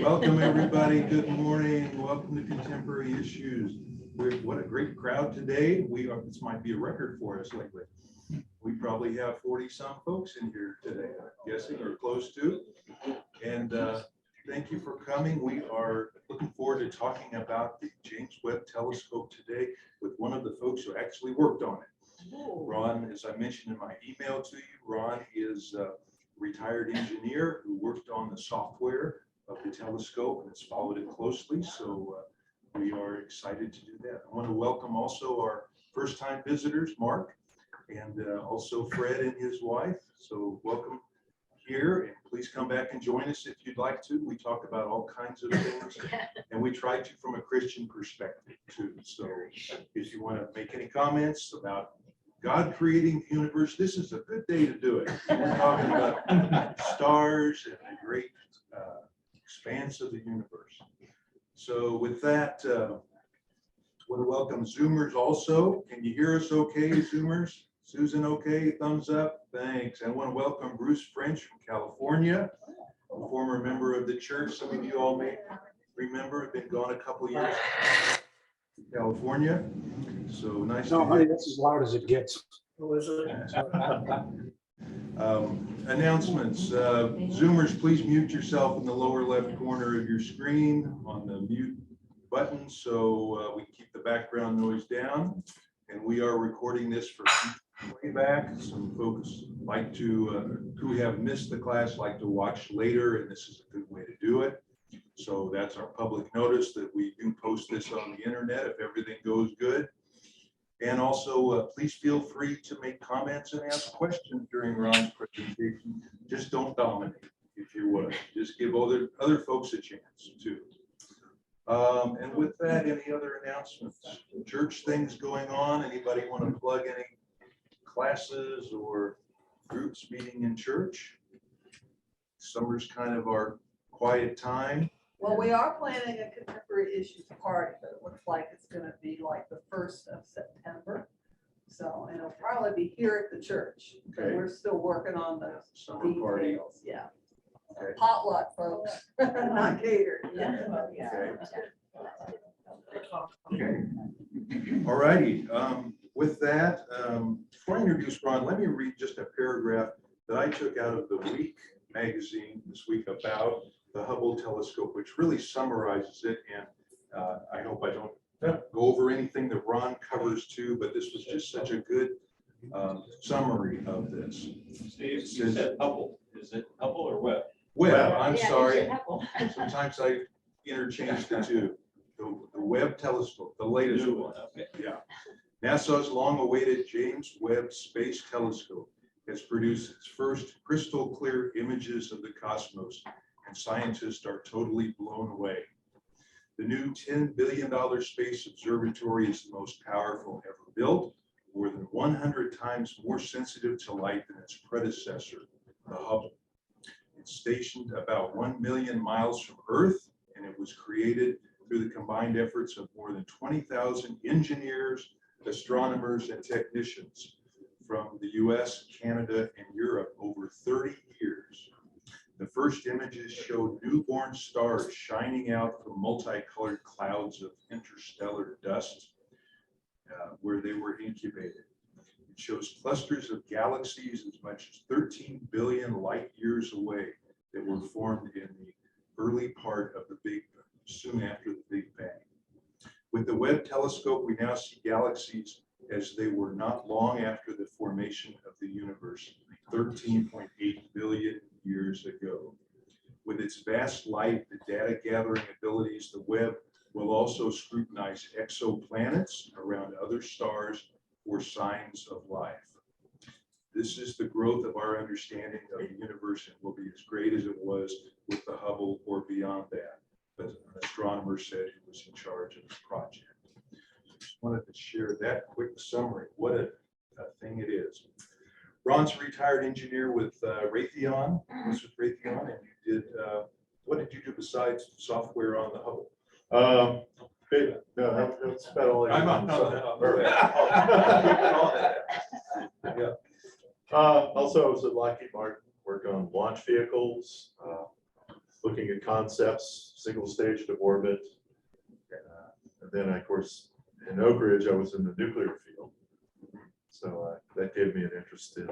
Welcome, everybody. Good morning. Welcome to Contemporary Issues. What a great crowd today. This might be a record for us lately. We probably have 40-some folks in here today, I'm guessing, or close to. And thank you for coming. We are looking forward to talking about the James Webb Telescope today with one of the folks who actually worked on it. Ron, as I mentioned in my email to you, Ron is a retired engineer who worked on the software of the telescope and has followed it closely. So we are excited to do that. I want to welcome also our first-time visitors, Mark, and also Fred and his wife. So welcome here, and please come back and join us if you'd like to. We talk about all kinds of things, and we try to from a Christian perspective too. So if you want to make any comments about God creating the universe, this is a good day to do it. We're talking about stars and the great expanse of the universe. So with that, I want to welcome Zoomers also. Can you hear us okay, Zoomers? Susan, okay? Thumbs up. Thanks. I want to welcome Bruce French from California, a former member of the church. Some of you all may remember, have been gone a couple years in California. So nice to honey, that's as loud as it gets. Announcements. Zoomers, please mute yourself in the lower left corner of your screen on the mute button so we keep the background noise down. And we are recording this for playback. Some folks like to, who have missed the class, like to watch later, and this is a good way to do it. So that's our public notice that we do post this on the internet if everything goes good. And also, please feel free to make comments and ask questions during Ron's presentation. Just don't dominate, if you would. Just give other folks a chance, too. And with that, any other announcements? Church things going on? Anybody want to plug any classes or groups meeting in church? Summer's kind of our quiet time. Well, we are planning a contemporary issues party, but it looks like it's going to be like the 1st of September. So, and it'll probably be here at the church. Okay. We're still working on the Summer party. details. Yeah. Okay. Potluck, folks, not catered. Okay. Okay. All righty. With that, before I introduce Ron, let me read just a paragraph that I took out of the Week magazine this week about the Hubble telescope, which really summarizes it. And I hope I don't go over anything that Ron covers too, but this was just such a good summary of this. Steve, you said Hubble. Is it Hubble or Webb? Webb, I'm sorry. Sometimes I interchange the two. The Webb telescope, the latest one. Okay. Yeah. NASA's long-awaited James Webb Space Telescope has produced its first crystal clear images of the cosmos, and scientists are totally blown away. The new $10 billion space observatory is the most powerful ever built, more than 100 times more sensitive to light than its predecessor, the Hubble. It's stationed about 1 million miles from Earth, and it was created through the combined efforts of more than 20,000 engineers, astronomers, and technicians from the US, Canada, and Europe over 30 years. The first images showed newborn stars shining out from multicolored clouds of interstellar dust where they were incubated. It shows clusters of galaxies as much as 13 billion light years away that were formed in the early part of the Big Bang, soon after the Big Bang. With the Webb telescope, we now see galaxies as they were not long after the formation of the universe, 13.8 billion years ago. With its vast light, the data gathering abilities, the Webb will also scrutinize exoplanets around other stars for signs of life. This is the growth of our understanding of the universe and will be as great as it was with the Hubble or beyond that. But an astronomer said he was in charge of this project. Just wanted to share that quick summary. What a thing it is. Ron's a retired engineer with Raytheon. Was with Raytheon, and you did. What did you do besides software on the Hubble? That's about all. I'm on. Yeah. Also, I was at Lockheed Martin, worked on launch vehicles, looking at concepts, single stage to orbit. And then, of course, in Oak Ridge, I was in the nuclear field. So that gave me an interest in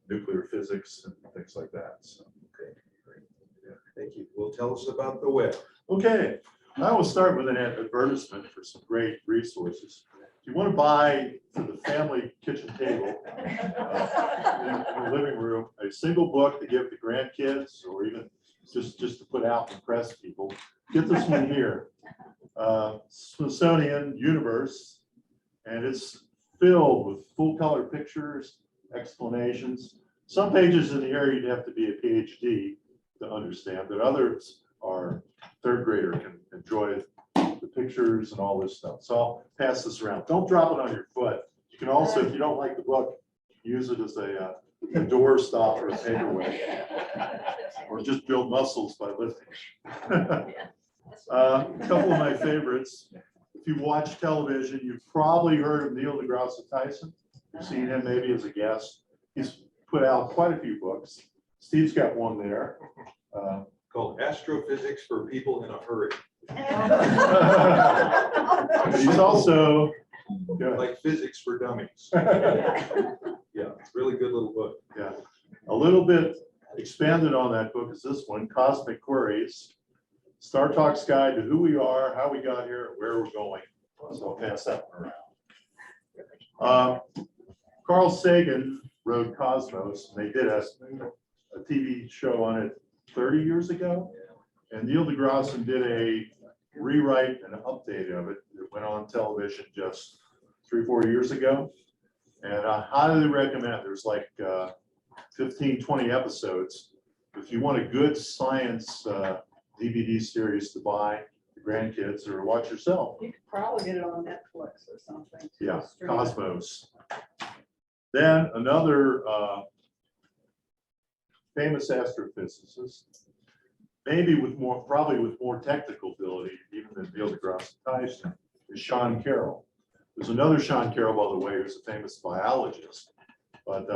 nuclear physics and things like that. So, Okay, great. Yeah, thank you. Well, tell us about the Webb. okay, I will start with an advertisement for some great resources. If you want to buy for the family kitchen table in the living room, a single book to give to grandkids or even just to put out and impress people, get this one here. Smithsonian Universe, and it's filled with full color pictures, explanations. Some pages in the area you'd have to be a PhD to understand, but others are third grader can enjoy the pictures and all this stuff. So I'll pass this around. Don't drop it on your foot. You can also, if you don't like the book, use it as a door stop or a paperweight, or just build muscles by lifting. A couple of my favorites. If you watch television, you've probably heard of Neil deGrasse Tyson. You've seen him maybe as a guest. He's put out quite a few books. Steve's got one there. Called Astrophysics for People in a Hurry. He's also Like physics for dummies. Yeah, it's a really good little book. yeah, a little bit expanded on that book is this one, Cosmic Queries. Star Talk's Guide to Who We Are, How We Got Here, Where We're Going. So I'll pass that one around. Carl Sagan wrote Cosmos, and they did a TV show on it 30 years ago. And Neil deGrasse did a rewrite and update of it. It went on television just 3-4 years ago. And I highly recommend, there's like 15, 20 episodes. If you want a good science DVD series to buy the grandkids or watch yourself. You could probably get it on Netflix or something. too, Yeah, stream it. Cosmos. Then another famous astrophysicist, maybe with more, probably with more technical ability, even than Neil deGrasse Tyson, is Sean Carroll. There's another Sean Carroll, by the way, who's a famous biologist. But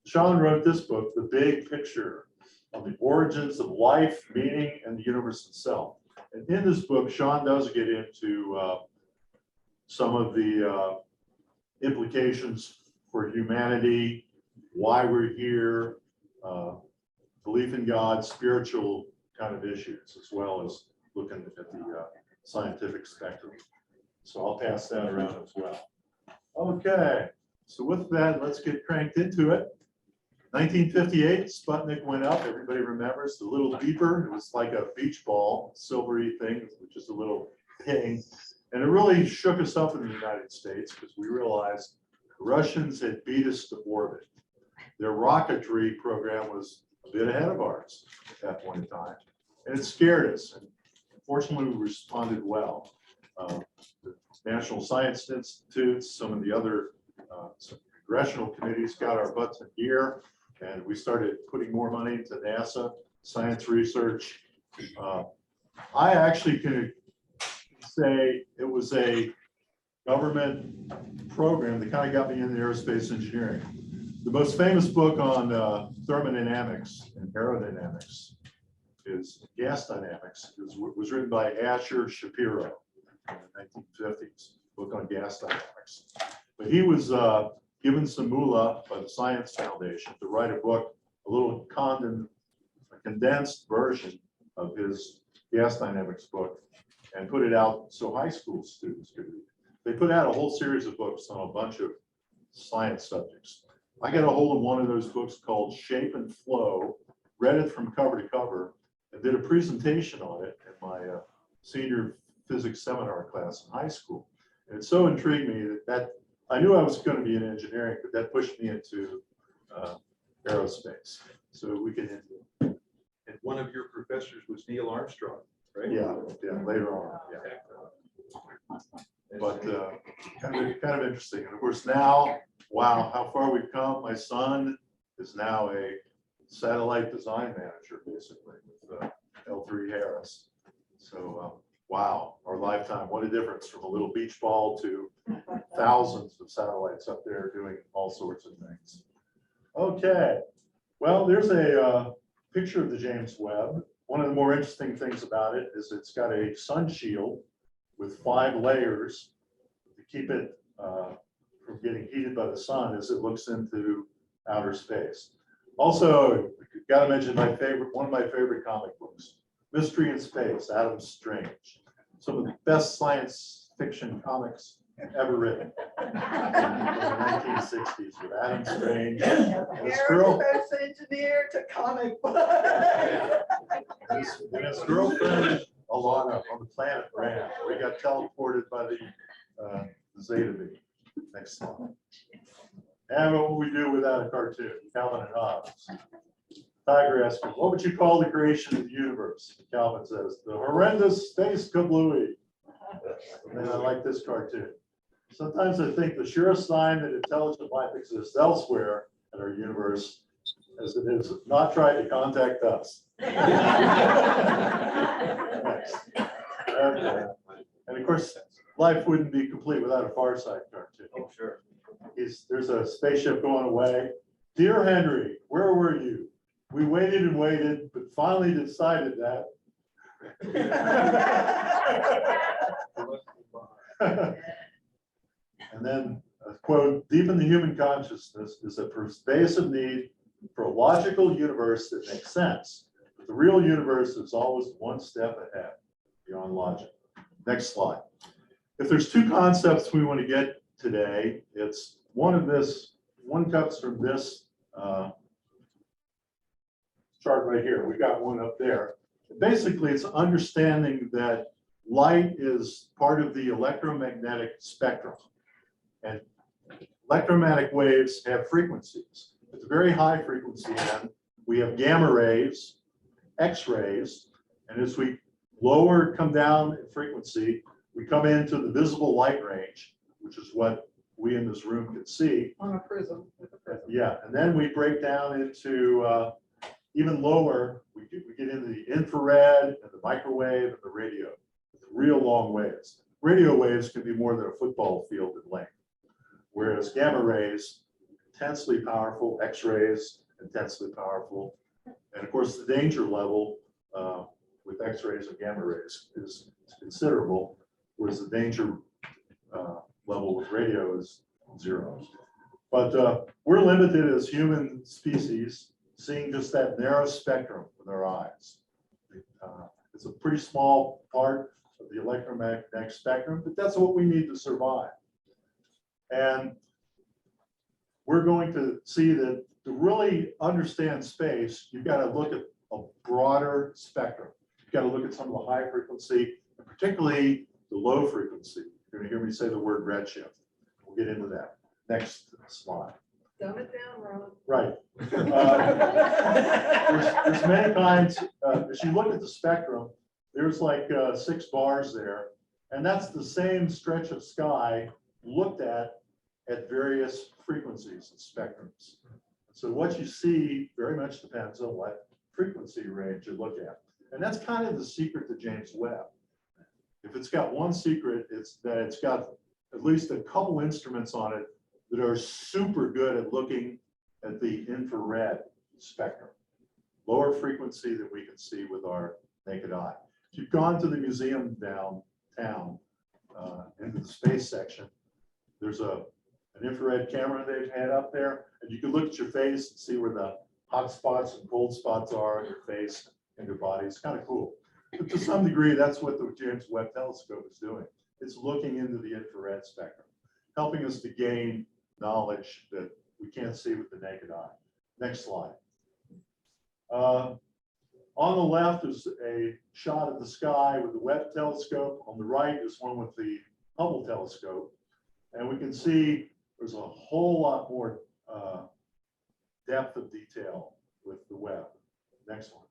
Sean wrote this book, The Big Picture, on the origins of life, meaning, and the universe itself. And in this book, Sean does get into some of the implications for humanity, why we're here, belief in God, spiritual kind of issues, as well as looking at the scientific spectrum. So I'll pass that around as well. Okay, so with that, let's get cranked into it. 1958, Sputnik went up. Everybody remembers the little beeper. It was like a beach ball, silvery thing, which is a little ping. And it really shook us up in the United States because we realized the Russians had beat us to orbit. Their rocketry program was a bit ahead of ours at that point in time. And it scared us. And fortunately, we responded well. The National Science Institutes, some of the other congressional committees got our butts in gear. And we started putting more money into NASA, science research. I actually can say it was a government program that kind of got me into aerospace engineering. The most famous book on thermodynamics and aerodynamics is Gas Dynamics. It was written by Asher Shapiro in the 1950s, book on gas dynamics. But he was given some moolah by the Science Foundation to write a book, a little condensed version of his gas dynamics book, and put it out so high school students could read it. They put out a whole series of books on a bunch of science subjects. I got a hold of one of those books called Shape and Flow, read it from cover to cover, and did a presentation on it in my senior physics seminar class in high school. And it so intrigued me that I knew I was going to be in engineering, but that pushed me into aerospace. So we can. And one of your professors was Neil Armstrong, right? Yeah, later on. Yeah. But kind of interesting. And of course, now, wow, how far we've come. My son is now a satellite design manager, basically, with L3 Harris. So, wow, our lifetime, what a difference from a little beach ball to thousands of satellites up there doing all sorts of things. Okay, well, there's a picture of the James Webb. One of the more interesting things about it is it's got a sun shield with 5 layers to keep it from getting heated by the sun as it looks into outer space. Also, got to mention one of my favorite comic books, Mystery in Space, Adam Strange. Some of the best science fiction comics ever written in the 1960s with Adam Strange and his girl. Aerospace engineer to comic book. And his girlfriend, Alana, on the planet Ram, we got teleported by the Zeta V. Next slide. And what would we do without a cartoon? Calvin and Hobbes. Tiger asks, what would you call the creation of the universe? Calvin says, the horrendous space kablooey. And I like this cartoon. Sometimes I think the surest sign that intelligent life exists elsewhere in our universe is it has not tried to contact us. Okay. And of course, life wouldn't be complete without a Far Side cartoon. Oh, sure. There's a spaceship going away. Dear Henry, where were you? We waited and waited, but finally decided that. And then a quote, deep in the human consciousness is a pervasive need for a logical universe that makes sense. But the real universe is always one step ahead beyond logic. Next slide. If there's 2 concepts we want to get today, it's one comes from this chart right here. We got one up there. Basically, it's understanding that light is part of the electromagnetic spectrum. And electromagnetic waves have frequencies. At the very high frequency end, we have gamma rays, X-rays, and as we come down in frequency, we come into the visible light range, which is what we in this room can see. On a prism, with a prism. Yeah, and then we break down into even lower, we get into the infrared and the microwave and the radio, with real long waves. Radio waves can be more than a football field in length, whereas gamma rays, intensely powerful, X-rays, intensely powerful. And of course, the danger level with X-rays and gamma rays is considerable, whereas the danger level with radio is 0. But we're limited as human species, seeing just that narrow spectrum with our eyes. It's a pretty small part of the electromagnetic spectrum, but that's what we need to survive. And we're going to see that to really understand space, you've got to look at a broader spectrum. You've got to look at some of the high frequency, and particularly the low frequency. You're going to hear me say the word redshift. We'll get into that. Next slide. Dumb it down, Ron. Right. There's many kinds. As you look at the spectrum, there's like 6 bars there, and that's the same stretch of sky looked at various frequencies and spectrums. So what you see very much depends on what frequency range you look at. And that's kind of the secret to James Webb. If it's got one secret, it's that it's got at least a couple instruments on it that are super good at looking at the infrared spectrum, lower frequency that we can see with our naked eye. If you've gone to the museum downtown into the space section, there's an infrared camera they've had up there, and you can look at your face and see where the hot spots and cold spots are on your face and your body. It's kind of cool. But to some degree, that's what the James Webb Telescope is doing. It's looking into the infrared spectrum, helping us to gain knowledge that we can't see with the naked eye. Next slide. On the left is a shot of the sky with the Webb telescope. On the right is one with the Hubble telescope. And we can see there's a whole lot more depth of detail with the Webb. Next one.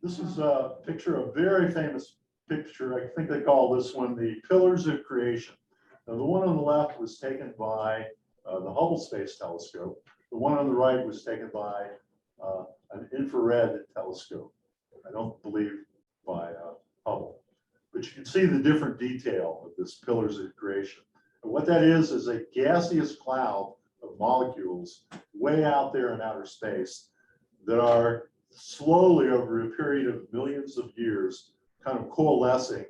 This is a picture, a very famous picture. I think they call this one the Pillars of Creation. Now, the one on the left was taken by the Hubble Space Telescope. The one on the right was taken by an infrared telescope. I don't believe by Hubble. But you can see the different detail of this Pillars of Creation. And what that is a gaseous cloud of molecules way out there in outer space that are slowly over a period of millions of years, kind of coalescing,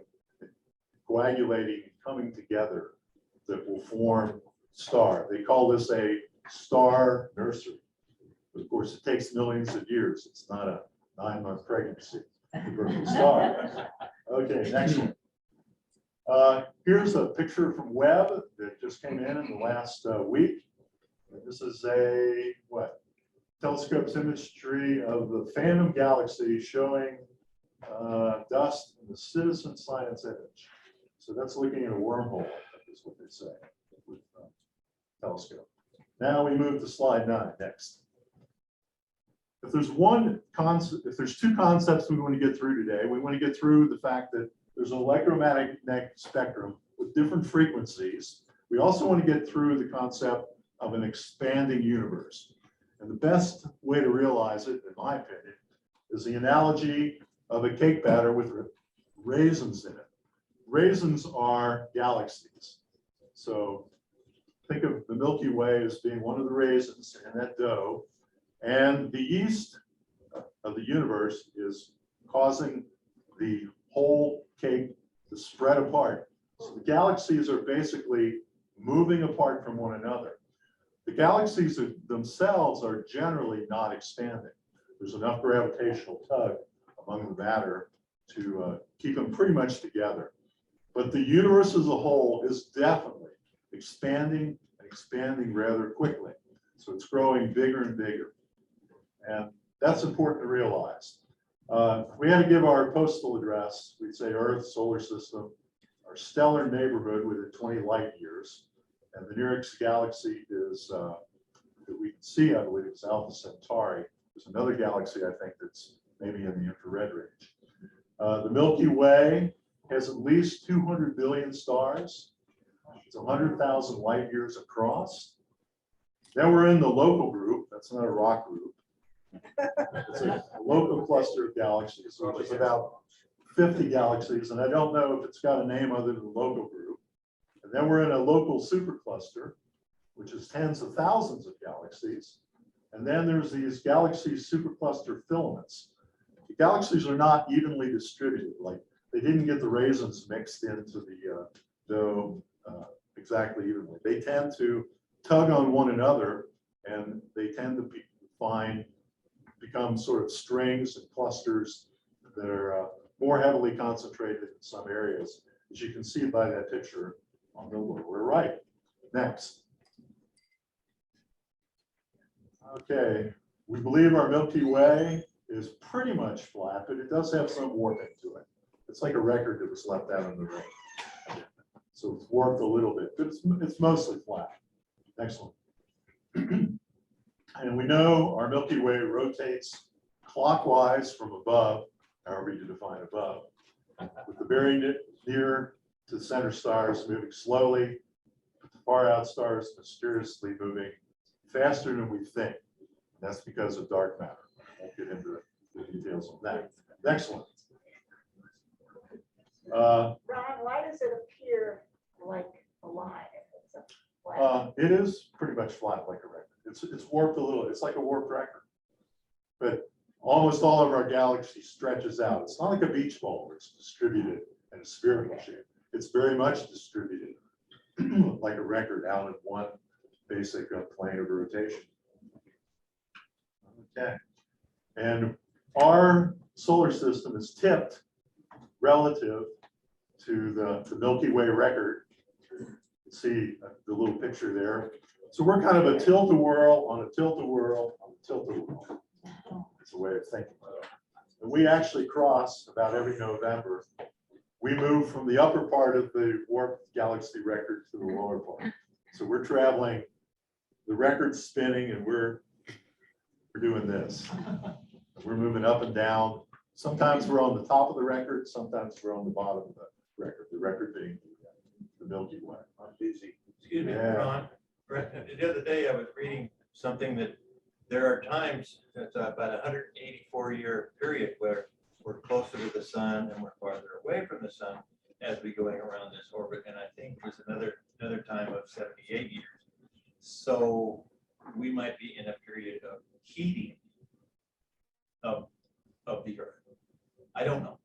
coagulating, coming together that will form star. They call this a star nursery. But of course, it takes millions of years. It's not a 9-month pregnancy to birth a star. Okay, next one. Here's a picture from Webb that just came in the last week. This is a, what? Telescope's imagery of the Phantom Galaxy showing dust in the citizen science image. So that's looking at a wormhole, I think is what they say with telescope. Now we move to slide 9 next. If there's one concept, if there's two concepts we want to get through today, we want to get through the fact that there's an electromagnetic spectrum with different frequencies. We also want to get through the concept of an expanding universe. And the best way to realize it, in my opinion, is the analogy of a cake batter with raisins in it. Raisins are galaxies. So think of the Milky Way as being one of the raisins in that dough. And the yeast of the universe is causing the whole cake to spread apart. So the galaxies are basically moving apart from one another. The galaxies themselves are generally not expanding. There's enough gravitational tug among the matter to keep them pretty much together. But the universe as a whole is definitely expanding and expanding rather quickly. So it's growing bigger and bigger. And that's important to realize. If we had to give our postal address, we'd say Earth, solar system, our stellar neighborhood within 20 light years. And the nearest galaxy is, that we can see, I believe, is Alpha Centauri. There's another galaxy, I think, that's maybe in the infrared range. The Milky Way has at least 200 billion stars. It's 100,000 light years across. Then we're in the local group. That's not a rock group. It's a local cluster of galaxies, which is about 50 galaxies. And I don't know if it's got a name other than the local group. And then we're in a local supercluster, which is tens of thousands of galaxies. And then there's these galaxy supercluster filaments. The galaxies are not evenly distributed. Like they didn't get the raisins mixed into the dough exactly evenly. They tend to tug on one another, and they tend to become sort of strings and clusters that are more heavily concentrated in some areas, as you can see by that picture on the lower right. Next. Okay, we believe our Milky Way is pretty much flat, but it does have some warping to it. It's like a record that was left out in the rain. So it's warped a little bit, but it's mostly flat. Next one. And we know our Milky Way rotates clockwise from above, however you define above, with the very near to the center stars moving slowly, but the far out stars mysteriously moving faster than we think. And that's because of dark matter. I won't get into the details on that. Next one. Ron, why does it appear like a line? It's a flat. It is pretty much flat like a record. It's warped a little. It's like a warped record. But almost all of our galaxy stretches out. It's not like a beach ball where it's distributed in a spherical shape. It's very much distributed like a record out in one basic plane of rotation. Okay. And our solar system is tipped relative to the Milky Way record. You can see the little picture there. So we're kind of a tilt-a-whirl on a tilt-a-whirl on a tilt-a-whirl. It's a way of thinking. And we actually cross about every November. We move from the upper part of the warped galaxy record to the lower part. So we're traveling, the record's spinning, and we're doing this. We're moving up and down. Sometimes we're on the top of the record, sometimes we're on the bottom of the record being the Milky Way. I'm busy. Excuse me, Yeah. Ron. The other day I was reading something that there are times, it's about a 184-year period where we're closer to the sun and we're farther away from the sun as we're going around this orbit. And I think there's another time of 78 years. So we might be in a period of heating of I don't know.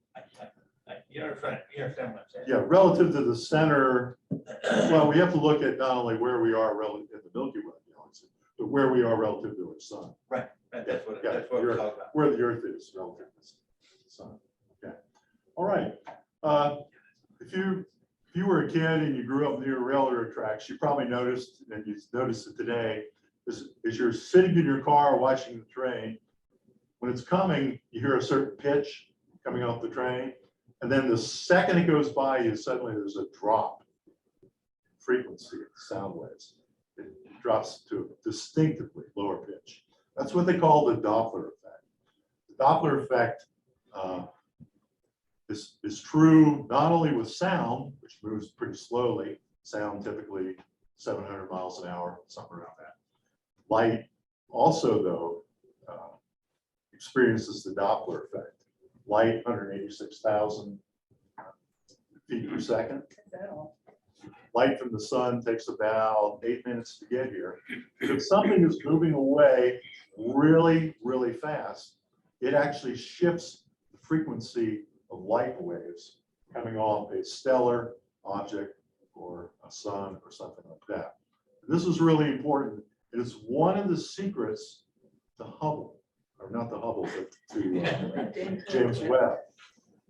You understand what I'm saying? Yeah, relative to the center, well, we have to look at not only where we are relative in the Milky Way galaxy, but where we are relative to our sun. Right, that's what Yeah, we're you're- talking about. Where the Earth is relative to the sun. Okay. All right. If you were a kid and you grew up near railroad tracks, you probably noticed, and you noticed it today, is you're sitting in your car watching the train. When it's coming, you hear a certain pitch coming off the train. And then the second it goes by you, suddenly there's a drop in frequency of the sound waves. It drops to a distinctively lower pitch. That's what they call the Doppler effect. The Doppler effect is true not only with sound, which moves pretty slowly, sound typically 700 miles an hour, something around that. Light also, though, experiences the Doppler effect. Light, 186,000 feet per second. Light from the sun takes about 8 minutes to get here. If something is moving away really, really fast, it actually shifts the frequency of light waves coming off a stellar object or a sun or something like that. This is really important. It is one of the secrets to Hubble, or not the Hubble, but to James Webb,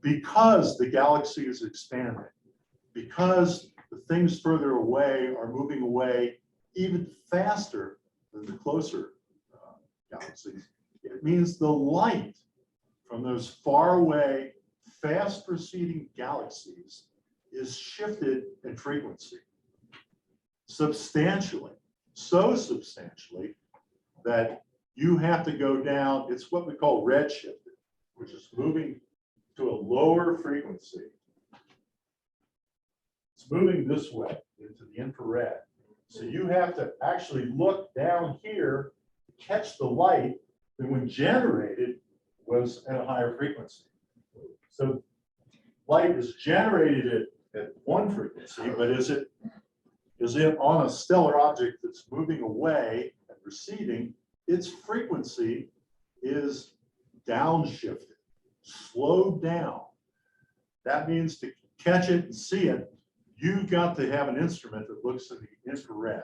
because the galaxy is expanding, because the things further away are moving away even faster than the closer galaxies. It means the light from those far away, fast proceeding galaxies is shifted in frequency substantially, so substantially that you have to go down. It's what we call redshifted, which is moving to a lower frequency. It's moving this way into the infrared. So you have to actually look down here, catch the light that when generated was at a higher frequency. So light is generated at one frequency, but is it on a stellar object that's moving away and receding? Its frequency is downshifted, slowed down. That means to catch it and see it, you've got to have an instrument that looks at the infrared.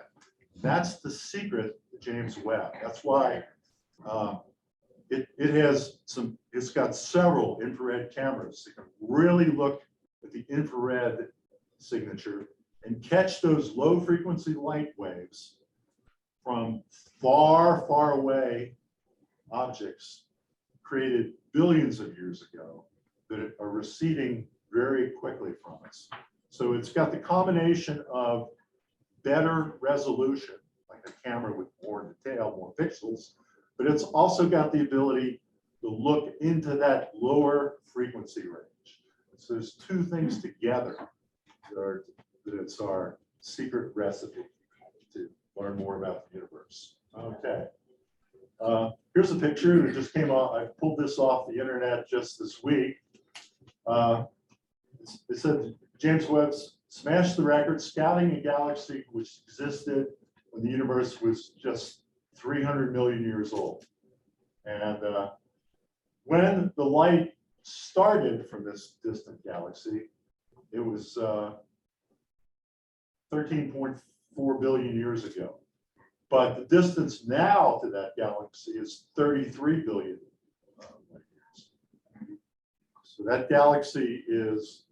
That's the secret to James Webb. That's why it's got several infrared cameras that can really look at the infrared signature and catch those low frequency light waves from far, far away objects created billions of years ago that are receding very quickly from us. So it's got the combination of better resolution, like a camera with more detail, more pixels, but it's also got the ability to look into that lower frequency range. So there's two things together that it's our secret recipe to learn more about the universe. Okay. Here's a picture that just came off. I pulled this off the internet just this week. It said James Webb smashed the record scouting a galaxy which existed when the universe was just 300 million years old. And when the light started from this distant galaxy, it was 13.4 billion years ago. But the distance now to that galaxy is 33 billion light years. So that galaxy is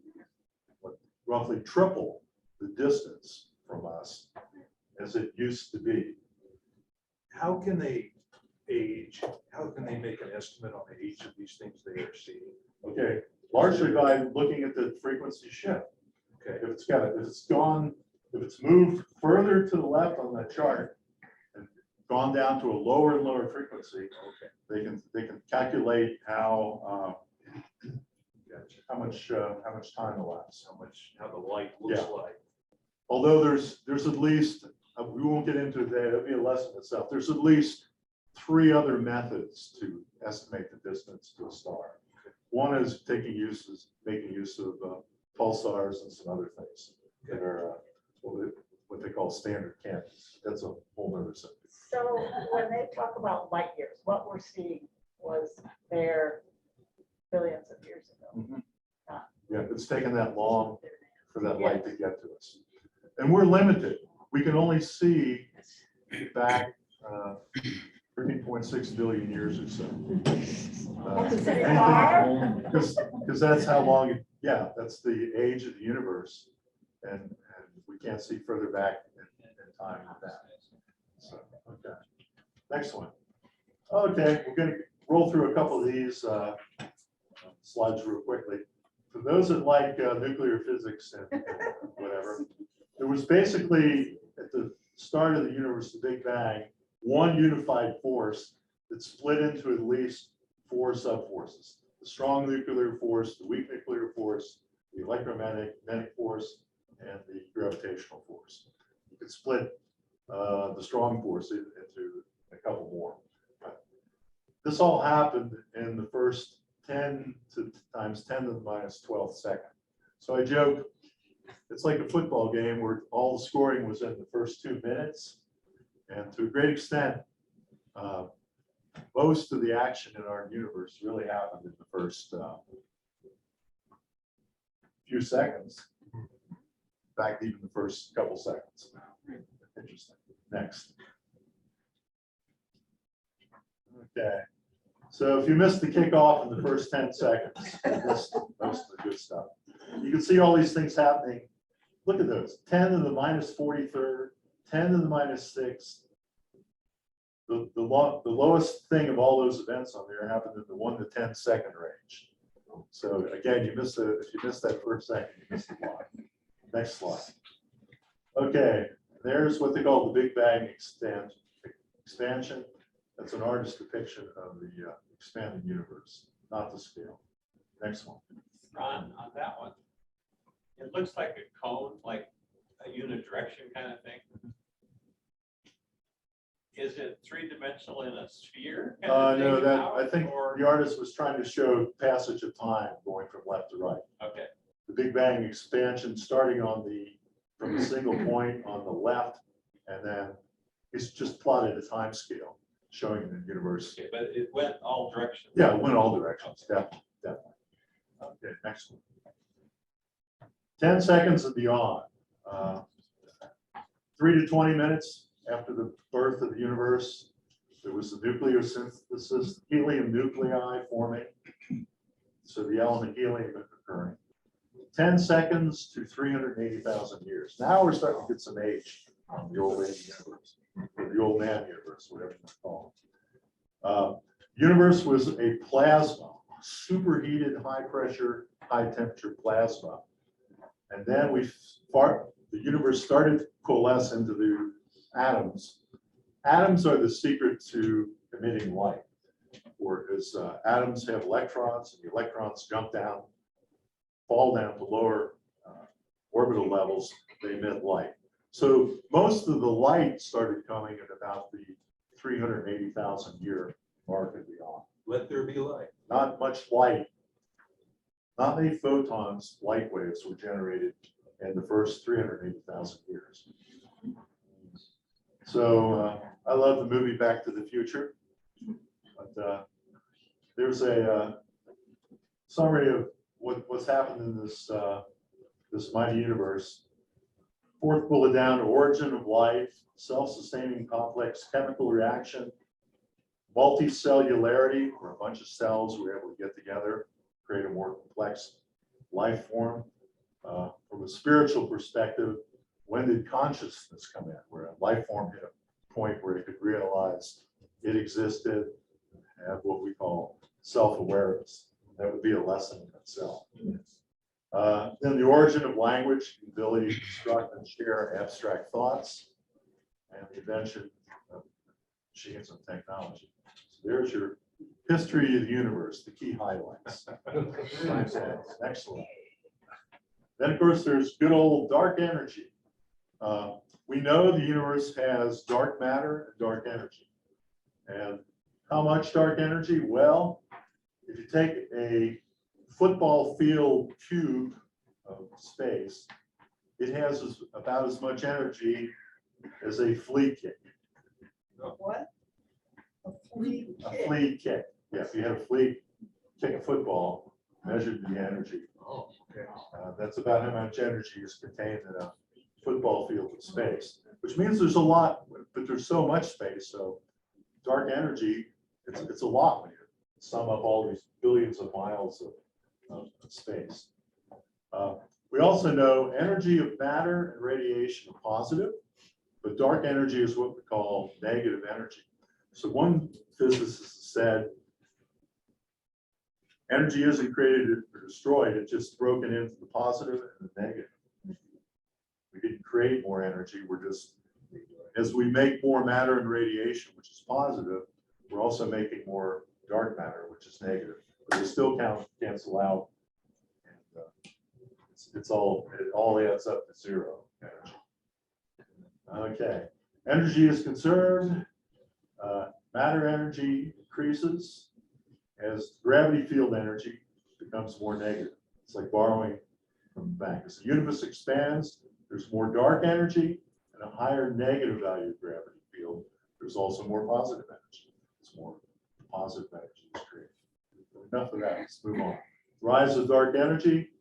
roughly triple the distance from us as it used to be. How can they age? How can they make an estimate on the age of these things they are seeing? Okay, largely by looking at the frequency shift. Okay, If it's moved further to the left on that chart and gone down to a lower and lower frequency, okay, they can calculate how much time elapsed. how the light looks Yeah. like. Although there's at least, we won't get into that, it'll be a lesson itself. There's at least 3 other methods to estimate the distance to a star. One is making use of pulsars and some other things that are what they call standard canons. That's a whole other subject. So when they talk about light years, what we're seeing was there billions of years ago. it's taken that long for that light to get to us. And we're limited. We can only see back 13.6 billion years or so. Because that's how long, yeah, that's the age of the universe. And we can't see further back in time than that. So, okay. Next one. Okay, we're going to roll through a couple of these slides real quickly. For those that like nuclear physics and whatever, there was basically at the start of the universe, the Big Bang, one unified force that split into at least 4 subforces: the strong nuclear force, the weak nuclear force, the electromagnetic force, and the gravitational force. You could split the strong force into a couple more. But this all happened in the first 10 times 10 to the minus 12th second. So I joke, it's like a football game where all the scoring was in the first 2 minutes. And to a great extent, most of the action in our universe really happened in the first few seconds. In fact, even the first couple seconds. Interesting. Next. Okay. So if you missed the kickoff in the first 10 seconds, you missed most of the good stuff. You can see all these things happening. Look at those. 10 to the minus 43rd, 10 to the minus 6th. The lowest thing of all those events on there happened in the 1 to 10 second range. So again, if you missed that first second, you missed a lot. Next slide. Okay, there's what they call the Big Bang expansion. That's an artist's depiction of the expanding universe, not the scale. Next one. Ron, on that one, it looks like a cone, like a unidirection kind of thing. Is it 3-dimensional in a sphere? No, that I think the artist was trying to show passage of time going from left to right. Okay. The Big Bang expansion starting from a single point on the left, and then it's just plotted a time scale showing the universe. Okay, but it went all directions. Yeah, it went all directions, definitely. Okay, next one. 10 seconds and beyond. 3 to 20 minutes after the birth of the universe, there was the nucleosynthesis, helium nuclei forming. So the element helium occurring. 10 seconds to 380,000 years. Now we're starting to get some age on the old lady universe, or the old man universe, whatever you call it. Universe was a plasma, superheated, high pressure, high temperature plasma. And then the universe started to coalesce into the atoms. Atoms are the secret to emitting light, or as atoms have electrons, and the electrons jump down, fall down to lower orbital levels, they emit light. So most of the light started coming at about the 380,000 year mark and beyond. Let there be light. Not much light, not many photons, light waves were generated in the first 380,000 years. So I love the movie Back to the Future, but there's a summary of what's happened in this this mighty universe. 4th bullet down: origin of life, self-sustaining complex chemical reaction, multicellularity, where a bunch of cells were able to get together, create a more complex life form. From a spiritual perspective, when did consciousness come in? Where a life form hit a point where it could realize it existed and have what we call self-awareness. That would be a lesson in itself. Then the origin of language, the ability to construct and share abstract thoughts, and the invention of machines and technology. So there's your history of the universe, the key highlights. Next one. Then, of course, there's good old dark energy. We know the universe has dark matter and dark energy. And how much dark energy? Well, if you take a football field cube of space, it has about as much energy as a flea kick. What? A flea A kick. flea kick. Yeah, if you had a flea kick a football, measured the energy. Oh, okay. That's about how much energy is contained in a football field in space, which means there's a lot, but there's so much space. So dark energy, it's a lot when you sum up all these billions of miles of space. We also know energy of matter and radiation are positive, but dark energy is what we call negative energy. So one physicist said, energy isn't created or destroyed, it's just broken into the positive and the negative. We didn't create more energy, we're just, as we make more matter and radiation, which is positive, we're also making more dark matter, which is negative. But they still cancel out. And, it all adds up to zero energy. Okay, energy is conserved. Matter energy increases as gravity field energy becomes more negative. It's like borrowing from the bank. As the universe expands, there's more dark energy and a higher negative value of gravity field. There's also more positive energy. It's more positive energy is created. Enough of that. Let's move on. Rise of dark energy.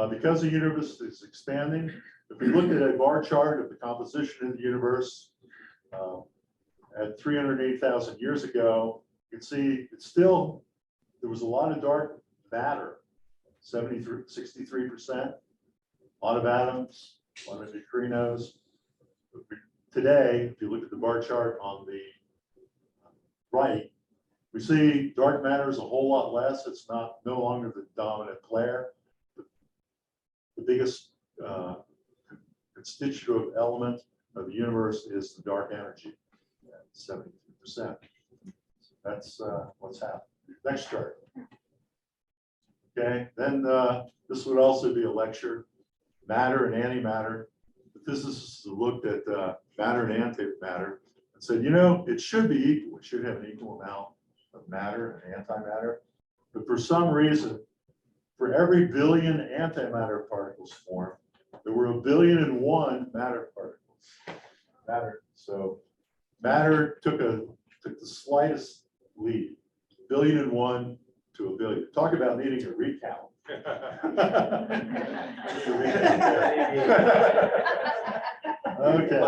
Because the universe is expanding, if we look at a bar chart of the composition of the universe at 308,000 years ago, you can see it's still, there was a lot of dark matter, 63%, a lot of atoms, a lot of neutrinos. Today, if you look at the bar chart on the right, we see dark matter is a whole lot less. It's no longer the dominant player. The biggest constitutive element of the universe is the dark energy, 72%. That's what's happened. Next chart. Okay, then this would also be a lecture, matter and antimatter. The physicists looked at matter and antimatter and said, you know, it should be equal. It should have an equal amount of matter and antimatter. But for some reason, for every billion antimatter particles formed, there were 1,000,000,001 matter particles. So matter took the slightest lead, 1,000,001 to 1,000,000,000. Talk about needing a recount. Okay.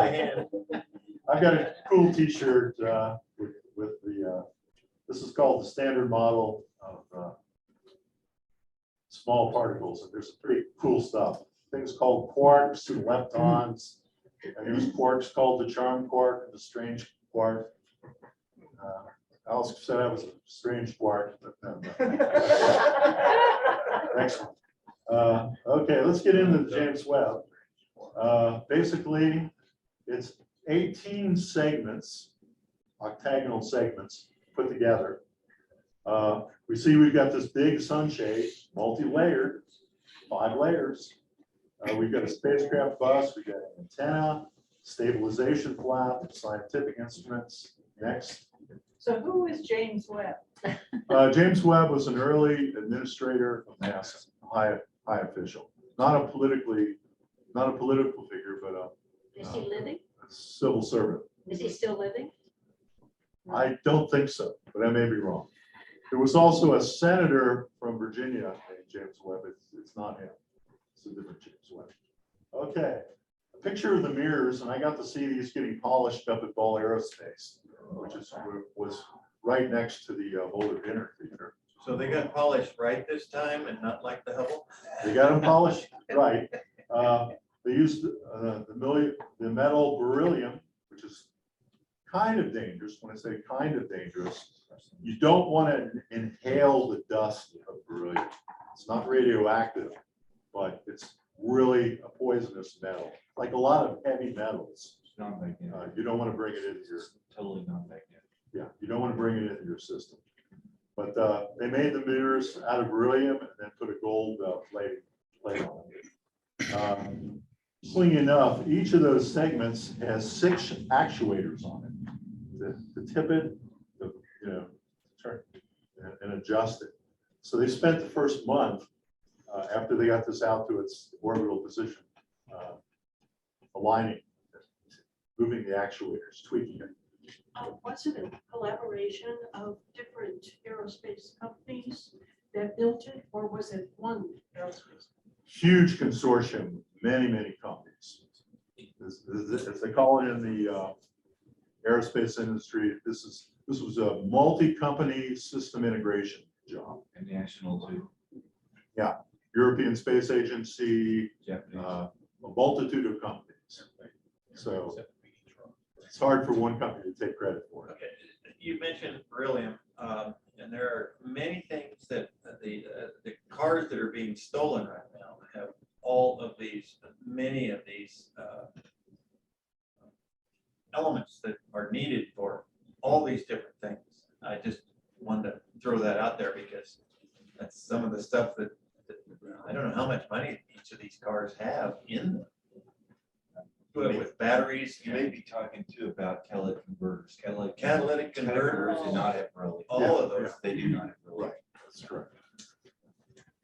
I've got a cool T-shirt with the. This is called the Standard Model of small particles, and there's some pretty cool stuff. Things called quarks and leptons, and there's quarks called the charm quark and the strange quark. Alice said I was a strange quark, but next one. Okay, let's get into the James Webb. Basically, it's 18 segments, octagonal segments put together. We see we've got this big sunshade, multi-layered, 5 layers. We've got a spacecraft bus, we've got an antenna, stabilization flap, scientific instruments. Next. So who is James Webb? James Webb was an early administrator of NASA, high official, not a political figure, but Is he living? a civil servant. Is he still living? I don't think so, but I may be wrong. There was also a senator from Virginia named James Webb. It's not him. It's a different James Webb. Okay, a picture of the mirrors, and I got to see these getting polished up at Ball Aerospace, which was right next to the Boulder Dinner Theater. So they got polished right this time and not like the Hubble? They got them polished right. They used the metal beryllium, which is kind of dangerous. When I say kind of dangerous, you don't want to inhale the dust of beryllium. It's not radioactive, but it's really a poisonous metal. Like a lot of heavy metals, you don't want to bring it into your. Totally non-magnetic. Yeah, you don't want to bring it into your system. But they made the mirrors out of beryllium and then put a gold plate on it. Interestingly enough, each of those segments has 6 actuators on it to tip it, turn and adjust it. So they spent the first month after they got this out to its orbital position, aligning, moving the actuators, tweaking it. Was it a collaboration of different aerospace companies that built it, or was it one aerospace? Huge consortium, many companies. As they call it in the aerospace industry, this was a multi-company system integration job. And national too. European Space Agency, Japanese. a multitude of companies. So it's hard for one company to take credit for it. Okay, you mentioned beryllium, and there are many things that the cars that are being stolen right now have all of these, many of these elements that are needed for all these different things. I just wanted to throw that out there because that's some of the stuff that I don't know how much money each of these cars have in them. With batteries, You may be talking too about catalytic converters. catalytic converters, do not have beryllium. all of those. They do not have beryllium. Right, that's correct.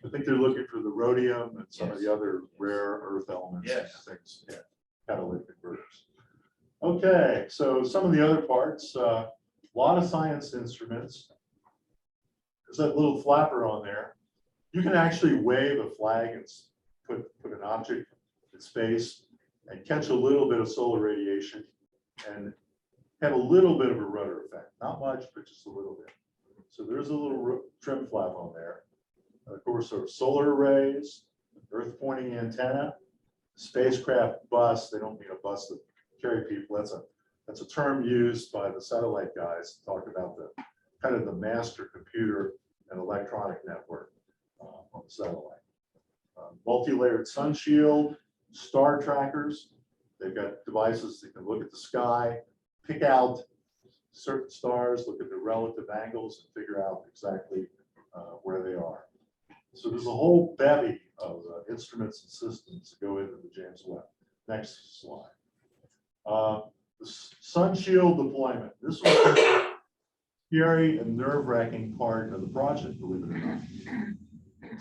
I think they're looking for the rhodium and some of the other rare earth elements and Yes. things, yeah, catalytic converters. Okay, so some of the other parts, a lot of science instruments. There's that little flapper on there. You can actually wave a flag and put an object in space and catch a little bit of solar radiation and have a little bit of a rudder effect. Not much, but just a little bit. So there's a little trim flap on there. Of course, there are solar arrays, earth pointing antenna, spacecraft bus. They don't mean a bus to carry people. That's a term used by the satellite guys to talk about the kind of the master computer and electronic network on the satellite. Multi-layered sun shield, star trackers. They've got devices that can look at the sky, pick out certain stars, look at the relative angles, and figure out exactly where they are. So there's a whole bevy of instruments and systems that go into the James Webb. Next slide. The sun shield deployment. This was the scary and nerve-wracking part of the project, believe it or not.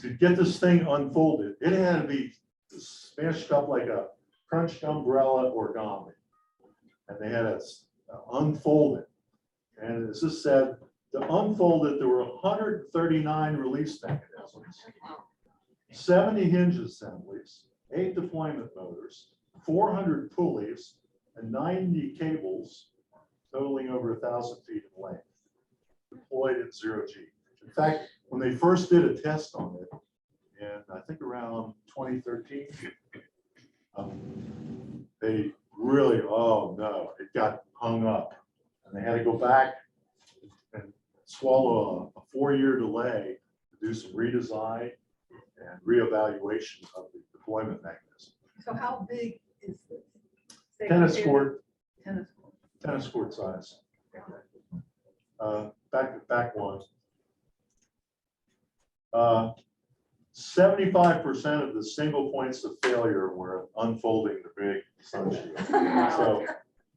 To get this thing unfolded, it had to be smashed up like a crunched umbrella origami. And they had to unfold it. And as this said, to unfold it, there were 139 release mechanisms, 70 hinge assemblies, 8 deployment motors, 400 pulleys, and 90 cables totaling over 1,000 feet in length, deployed in zero-G. In fact, when they first did a test on it, and I think around 2013, they really, oh no, it got hung up. And they had to go back and swallow a 4-year delay to do some redesign and reevaluation of the deployment mechanism. So how big is this? Say Tennis compared- court, Tennis court. size. Back one. 75% of the single points of failure were unfolding the big sun shield. So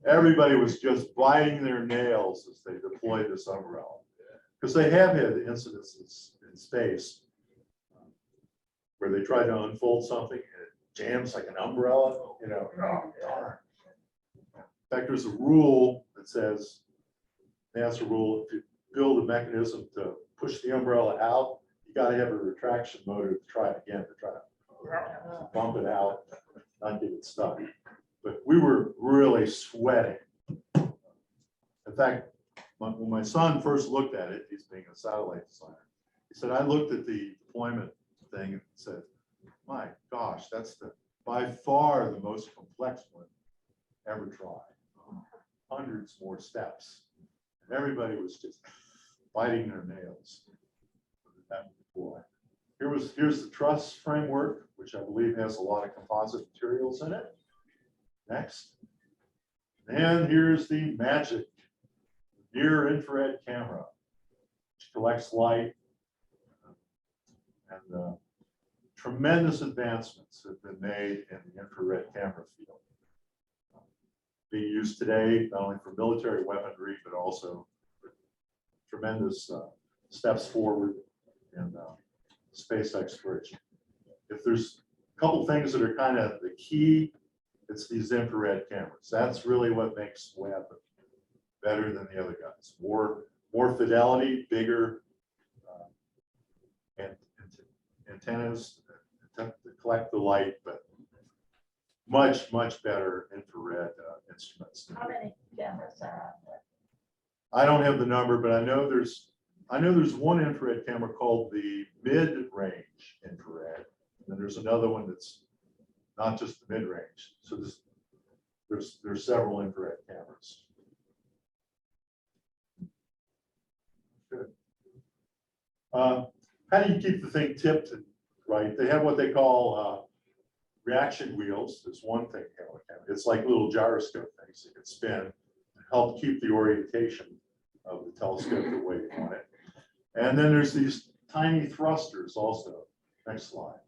everybody was just biting their nails as they deployed this umbrella. Because they have had incidents in space where they try to unfold something and it jams like an umbrella, you know. Oh, darn. In fact, there's a rule that says, NASA rule, if you build a mechanism to push the umbrella out, you got to have a retraction motor to try it again, to try to bump it out, not get it stuck. But we were really sweating. In fact, when my son first looked at it, he's being a satellite designer, he said, I looked at the deployment thing and said, my gosh, that's by far the most complex one ever tried. Hundreds more steps. And everybody was just biting their nails. Here's the truss framework, which I believe has a lot of composite materials in it. Next. And here's the magic near infrared camera, which collects light. And tremendous advancements have been made in the infrared camera field. Being used today, not only for military weaponry, but also for tremendous steps forward in space exploration. If there's a couple things that are kind of the key, it's these infrared cameras. That's really what makes Webb better than the other guys. More fidelity, bigger, and antennas to collect the light, but much better infrared instruments. How many cameras are on there? I don't have the number, but I know there's one infrared camera called the mid-range infrared. And there's another one that's not just the mid-range. So there's several infrared cameras. Good. How do you keep the thing tipped and right? They have what they call reaction wheels. There's one thing. It's like little gyroscope things that can spin and help keep the orientation of the telescope the way you want it. And then there's these tiny thrusters also. Next slide.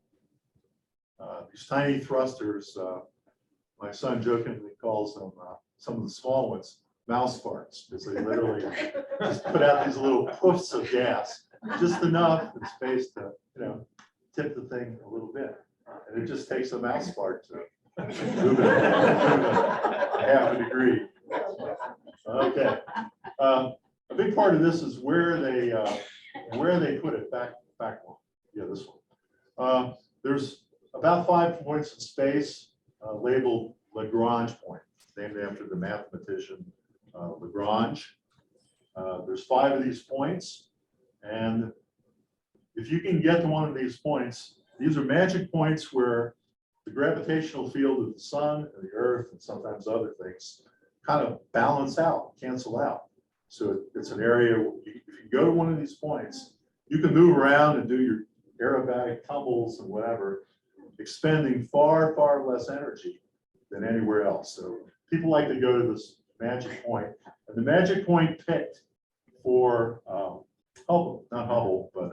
These tiny thrusters, my son jokingly calls them, some of the small ones, mouse farts, because they literally just put out these little puffs of gas, just enough in space to, tip the thing a little bit. And it just takes a mouse fart to move it half a degree. Okay. A big part of this is where they put it back one. Yeah, this one. There's about 5 points in space labeled Lagrange point, named after the mathematician Lagrange. There's 5 of these points, and if you can get to one of these points, these are magic points where the gravitational field of the sun and the earth and sometimes other things kind of balance out, cancel out. So it's an area, if you go to one of these points, you can move around and do your aerobatic tumbles and whatever, expending far less energy than anywhere else. So people like to go to this magic point, and the magic point picked for Hubble, not Hubble, but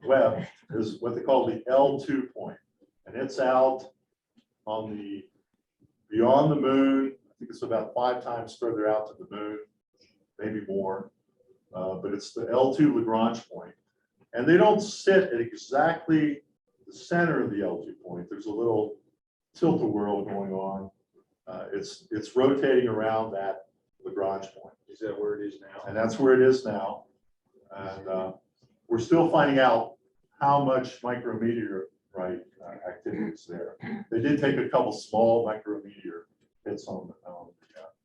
Webb is what they call the L2 point, and it's out on the beyond the moon. I think it's about 5 times further out to the moon, maybe more, but it's the L2 Lagrange point, and they don't sit at exactly the center of the L2 point. There's a little tilt-a-whirl going on. It's rotating around that Lagrange point. Is that where it is now? And that's where it is now. And we're still finding out how much micrometeorite activity is there. They did take a couple small micrometeor hits on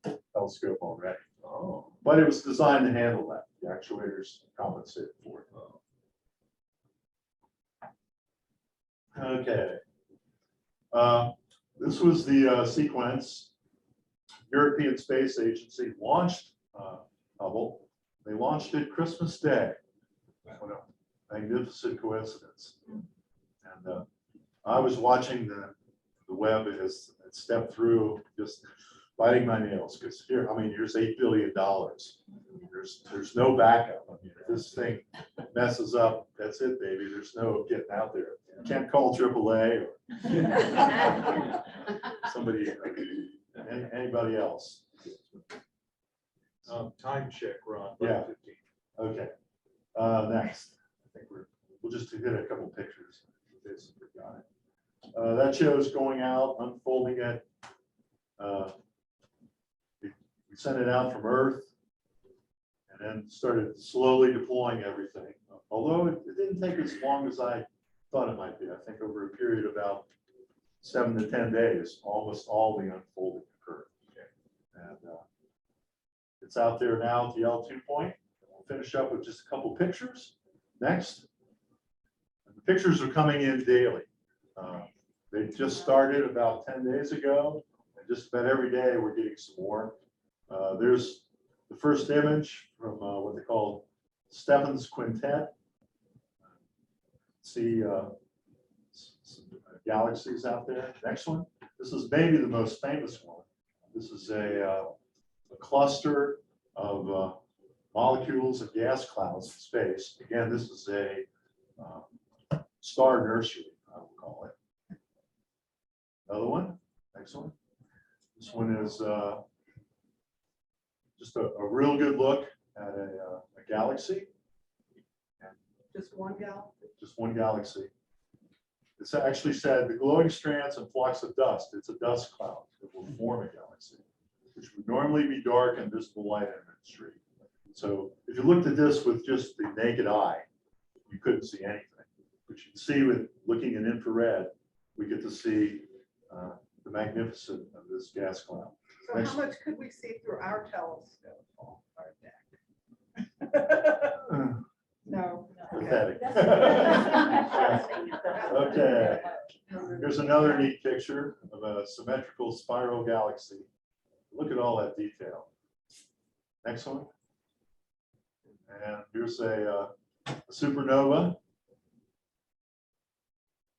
the telescope already. Oh. But it was designed to handle that. The actuators compensated for it. Okay. This was the sequence. European Space Agency launched Hubble. They launched it Christmas Day. What a magnificent coincidence. And I was watching the Webb as it stepped through, just biting my nails, because here's $8 billion. There's no backup. I mean, if this thing messes up, that's it, baby. There's no getting out there. You can't call AAA or somebody, anybody else. Time check, Ron. Yeah. 15. Okay. Next, I think we'll just hit a couple pictures. Basically got it. That shows going out, unfolding it. We sent it out from Earth and then started slowly deploying everything. Although it didn't take as long as I thought it might be. I think over a period of about 7 to 10 days, almost all the unfolding occurred. And it's out there now at the L2 point. We'll finish up with just a couple pictures. Next. And the pictures are coming in daily. They just started about 10 days ago. And just about every day we're getting some more. There's the first image from what they call Stephan's Quintet. See some galaxies out there. Next one. This is maybe the most famous one. This is a cluster of molecules and gas clouds in space. Again, this is a star nursery, I will call it. Another one. Next one. This one is just a real good look at a galaxy. Just one gal? Just one galaxy. It's actually said the glowing strands and flocks of dust. It's a dust cloud that will form a galaxy, which would normally be dark and visible light imagery. So if you looked at this with just the naked eye, you couldn't see anything. But you can see with looking in infrared, we get to see the magnificence of this gas cloud. So Next. how much could we see through our telescope on our deck? No. Pathetic. Interesting. Okay, here's another neat picture of a symmetrical spiral galaxy. Look at all that detail. Next one. And here's a supernova.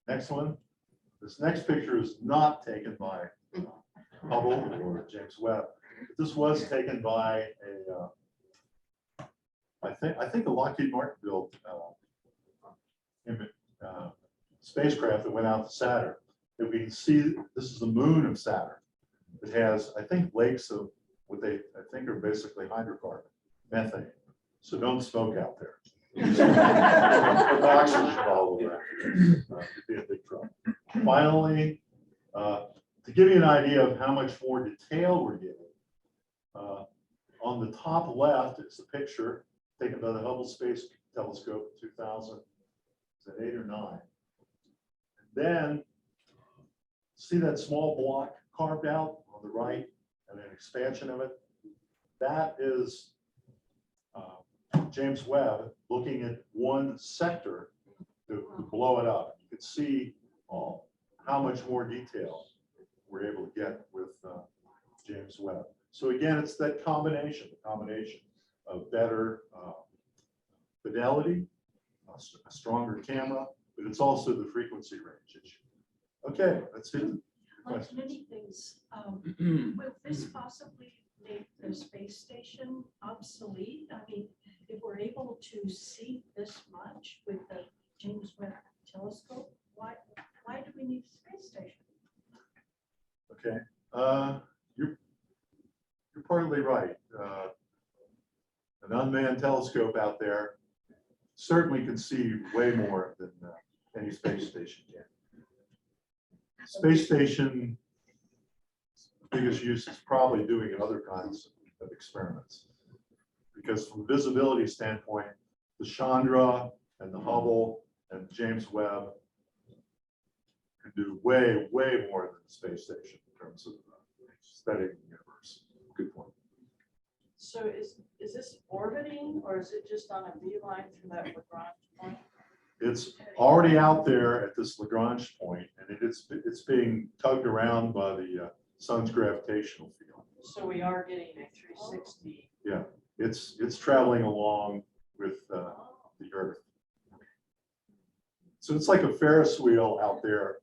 Next one. This next picture is not taken by Hubble or James Webb. This was taken by I think a Lockheed Martin built spacecraft that went out to Saturn. That we can see, this is the moon of Saturn. It has, I think, lakes of what they, I think, are basically hydrocarbon, methane. So don't smoke out there. Put oxygen all over it. Could be a big trouble. Finally, to give you an idea of how much more detail we're getting, on the top left is a picture taken by the Hubble Space Telescope in 2000. Is that 8 or 9? And then see that small block carved out on the right and an expansion of it? That is James Webb looking at one sector to blow it up. You can see how much more detail we're able to get with James Webb. So again, it's that combination of better fidelity, a stronger camera, but it's also the frequency range issue. Okay, that's it. Like many things, will this possibly make the space station obsolete? I mean, if we're able to see this much with the James Webb telescope, why do we need a space station? Okay, you're partly right. An unmanned telescope out there certainly can see way more than any space station can. Space station biggest use is probably doing other kinds of experiments. Because from a visibility standpoint, the Chandra and the Hubble and James Webb can do way, way more than the space station in terms of studying the universe. Good point. So is this orbiting or is it just on a beeline through that Lagrange point? It's already out there at this Lagrange point, and it's being tugged around by the sun's gravitational field. So we are getting a 360. Yeah, it's traveling along with the Earth. So it's like a Ferris wheel out there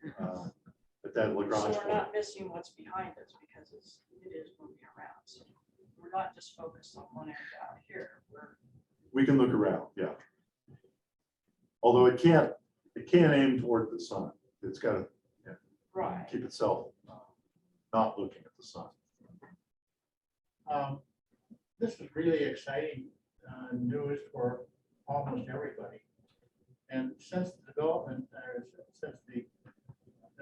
at that So Lagrange we're point. not missing what's behind us because it is moving around. So we're not just focused on one end out here. We can look around, yeah. Although it can't aim toward the sun. It's got to Right. keep itself not looking at the sun. This is really exciting news for almost everybody. And since the development, since the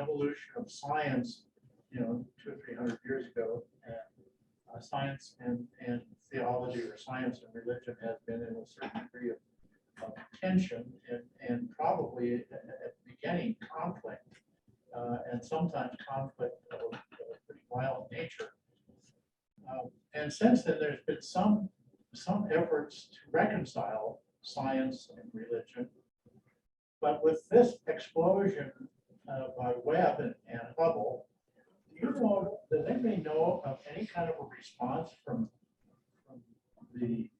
evolution of science, 200 or 300 years ago, science and theology, or science and religion, has been in a certain degree of tension and probably at the beginning conflict, and sometimes conflict of a pretty violent nature. And since then, there's been some efforts to reconcile science and religion. But with this explosion by Webb and Hubble, does anybody know of any kind of a response from the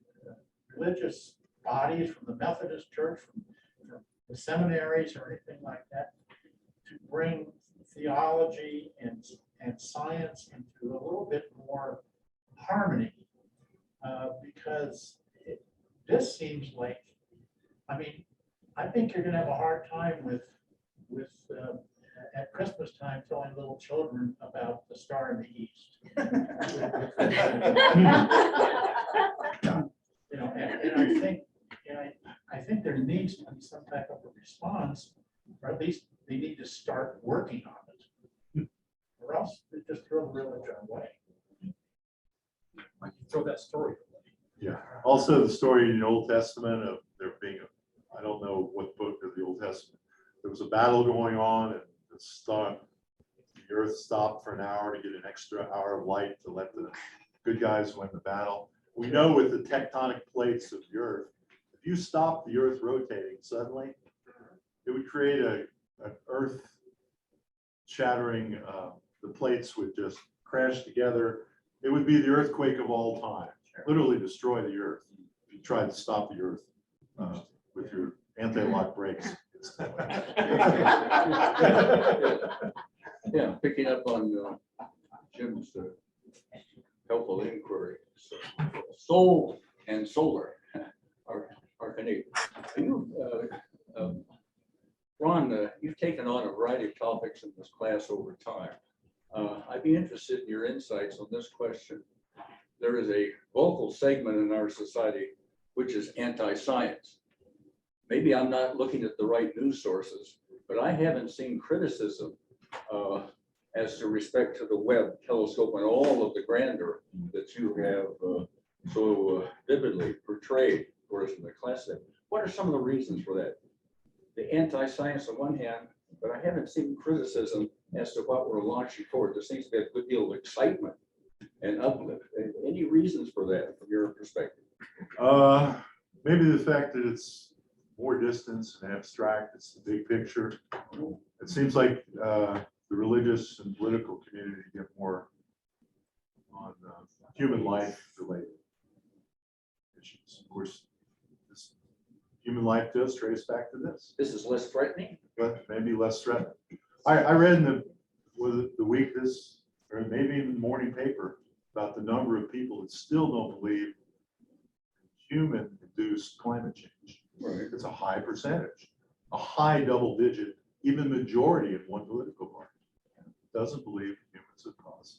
religious bodies, from the Methodist Church, from the seminaries or anything like that, to bring theology and science into a little bit more harmony? Because this seems like, I think you're going to have a hard time with at Christmas time telling little children about the star in the east. And I think there needs to be some type of a response, or at least they need to start working on it, or else they just throw the religion away. Throw that story. Yeah. Also, the story in the Old Testament of there being I don't know what book of the Old Testament. There was a battle going on, and the earth stopped for an hour to get an extra hour of light to let the good guys win the battle. We know with the tectonic plates of the earth, if you stop the earth rotating suddenly, it would create an earth shattering, the plates would just crash together. It would be the earthquake of all time, literally destroy the earth if you tried to stop the earth with your anti-lock brakes. Yeah, picking up on Jim's helpful inquiry. Soul and solar are connected. Ron, you've taken on a variety of topics in this class over time. I'd be interested in your insights on this question. There is a vocal segment in our society which is anti-science. Maybe I'm not looking at the right news sources, but I haven't seen criticism as to respect to the Webb telescope and all of the grandeur that you have so vividly portrayed for us in the class. What are some of the reasons for that? The anti-science on one hand, but I haven't seen criticism as to what we're launching forward. There seems to be a good deal of excitement and uplift. Any reasons for that from your perspective? Maybe the fact that it's more distance and abstract, it's the big picture. It seems like the religious and political community get more on human life related issues. Of course, this human life does trace back to this. This is less threatening? But maybe less threatening. I read in the week's, or maybe even the morning paper, about the number of people that still don't believe in human-induced climate change. Right. It's a high percentage, a high double-digit, even majority in one political party doesn't believe humans have caused.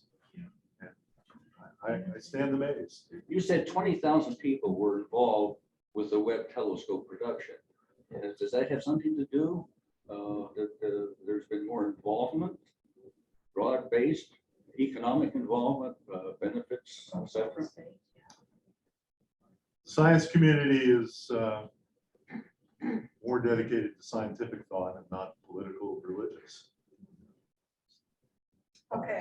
And I stand amazed. You said 20,000 people were involved with the Webb telescope production. Does that have something to do that there's been more involvement, broad-based economic involvement, benefits, etc.? The science community is more dedicated to scientific thought and not political or religious. Okay,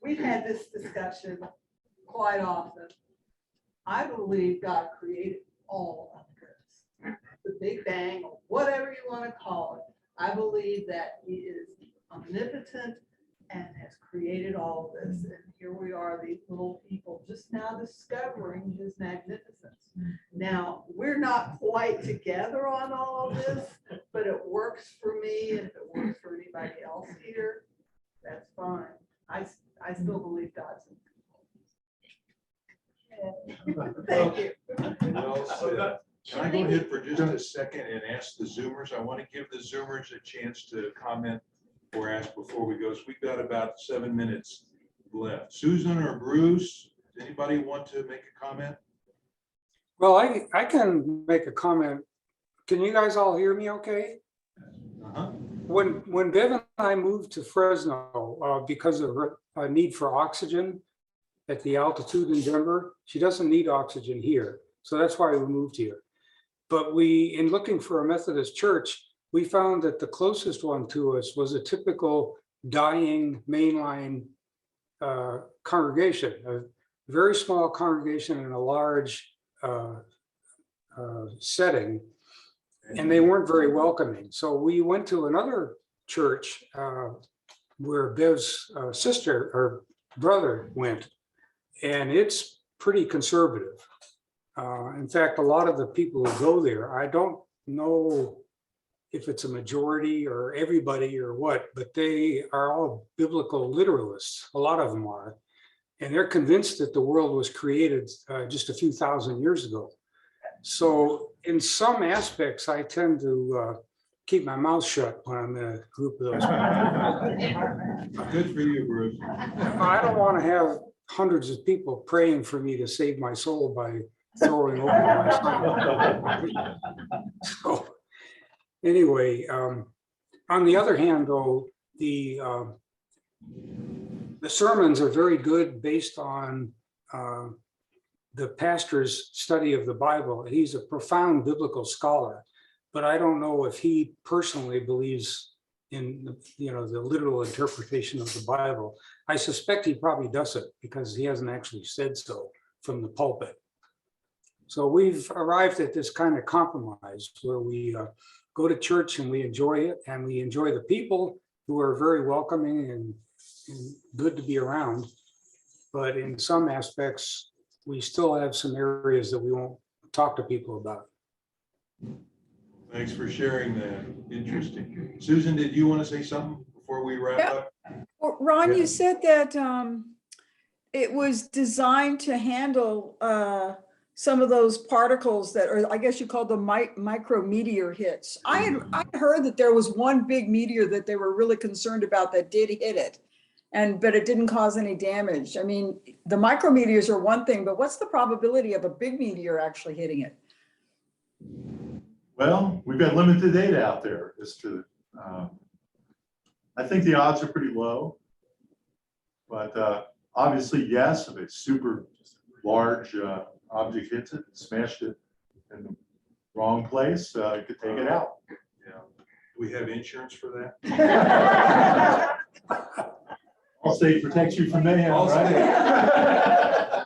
we've had this discussion quite often. I believe God created all of this, the Big Bang, or whatever you want to call it. I believe that He is omnipotent and has created all of this. And here we are, these little people just now discovering His magnificence. Now, we're not quite together on all of this, but it works for me. And if it works for anybody else here, that's fine. I still believe God's in control. Thank you. Well said. Can I go ahead for just a second and ask the Zoomers? I want to give the Zoomers a chance to comment or ask before we go. So we've got about 7 minutes left. Susan or Bruce, does anybody want to make a comment? Well, I can make a comment. Can you guys all hear me okay? Uh-huh. When Bev and I moved to Fresno because of her need for oxygen at the altitude in Denver, she doesn't need oxygen here. So that's why we moved here. But in looking for a Methodist church, we found that the closest one to us was a typical dying mainline congregation, a very small congregation in a large setting, and they weren't very welcoming. So we went to another church where Bev's sister or brother went, and it's pretty conservative. In fact, a lot of the people who go there, I don't know if it's a majority or everybody or what, but they are all biblical literalists. A lot of them are. And they're convinced that the world was created just a few thousand years ago. So in some aspects, I tend to keep my mouth shut when I'm in a group of those people. Good for you, Bruce. I don't want to have hundreds of people praying for me to save my soul by throwing over my son. So anyway, on the other hand, though, the sermons are very good based on the pastor's study of the Bible. He's a profound biblical scholar. but I don't know if he personally believes in, the literal interpretation of the Bible. I suspect he probably doesn't because he hasn't actually said so from the pulpit. So we've arrived at this kind of compromise where we go to church and we enjoy it, and we enjoy the people who are very welcoming and good to be around. But in some aspects, we still have some areas that we won't talk to people about. Thanks for sharing that. Interesting. Susan, did you want to say something before we wrap Yeah. up? Well, Ron, Yeah. you said that it was designed to handle some of those particles that are, I guess you call them micrometeor hits. I had heard that there was one big meteor that they were really concerned about that did hit it, but it didn't cause any damage. I mean, the micrometeors are one thing, but what's the probability of a big meteor actually hitting it? Well, we've got limited data out there as to, I think the odds are pretty low. But obviously, yes, if a super large object hits it, smashed it in the wrong place, it could take it out. Yeah. Do we have insurance for that? Allstate protects you from mayhem, right?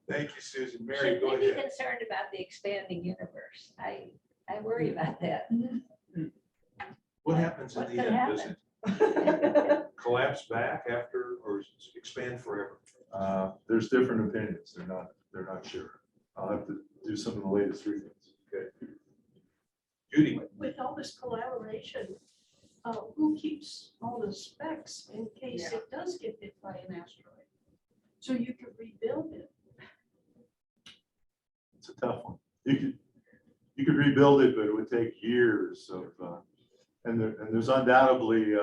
Thank you, Susan. Mary, Should go we be ahead. concerned about the expanding universe? I worry about that. What happens in What's the gonna end? Does it collapse back after or expand forever? There's different opinions. They're not sure. I'll have to do some of the latest readings. Okay. Judy, With all this collaboration, who keeps all the specs in case it does get hit by an asteroid? So you could rebuild it. It's a tough one. You could rebuild it, but it would take years of, and there's undoubtedly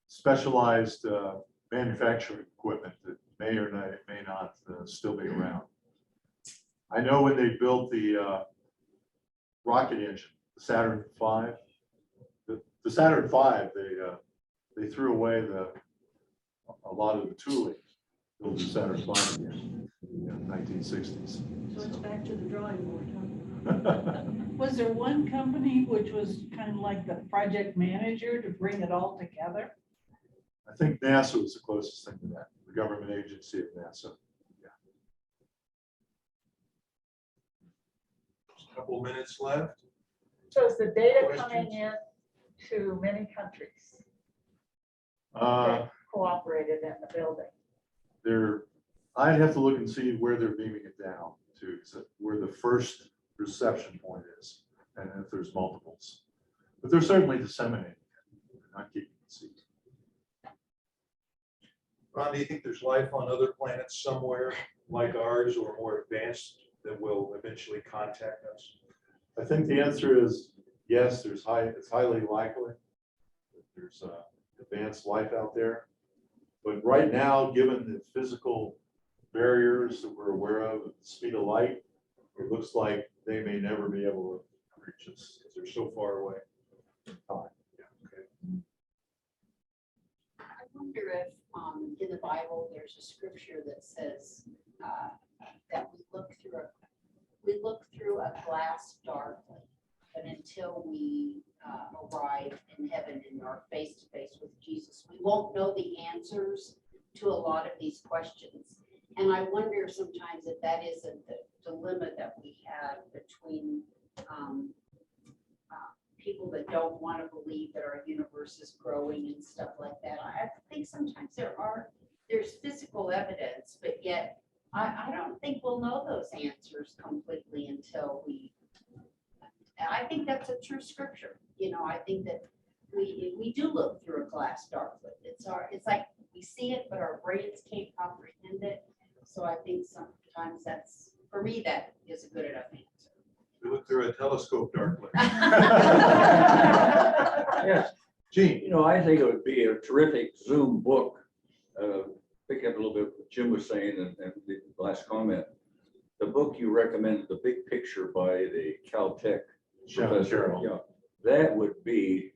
specialized manufacturing equipment that may or may not still be around. I know when they built the rocket engine, the Saturn V, the Saturn V, they threw away a lot of the tooling. Built the Saturn V again in the 1960s. So it's back to the drawing board, huh? Was there one company which was kind of like the project manager to bring it all together? I think NASA was the closest thing to that, the government agency of NASA. a couple minutes left. So is the data Questions? coming in to many countries Uh, that cooperated in the building? I'd have to look and see where they're beaming it down to, where the first reception point is, and if there's multiples. But they're certainly disseminating it, not keeping it secret. Ron, do you think there's life on other planets somewhere like ours or more advanced that will eventually contact us? I think the answer is yes, it's highly likely that there's advanced life out there. But right now, given the physical barriers that we're aware of, at the speed of light, it looks like they may never be able to reach us because they're so far away in time. I wonder if in the Bible, there's a scripture that says that we look through a glass darkly, but until we arrive in heaven and are face to face with Jesus, we won't know the answers to a lot of these questions. And I wonder sometimes if that isn't the dilemma that we have between people that don't want to believe that our universe is growing and stuff like that. I think sometimes there's physical evidence, but yet I don't think we'll know those answers completely until I think that's a true scripture. I think that we do look through a glass darkly. It's like we see it, but our brains can't comprehend it. So I think sometimes for me, that is a good enough answer. We look through a telescope darkly. Yes, Gene, I think it would be a terrific Zoom book. Picking up a little bit what Jim was saying and the last comment. The book you recommended, The Big Picture by the Caltech Sean professor. Carroll. Yeah, that would be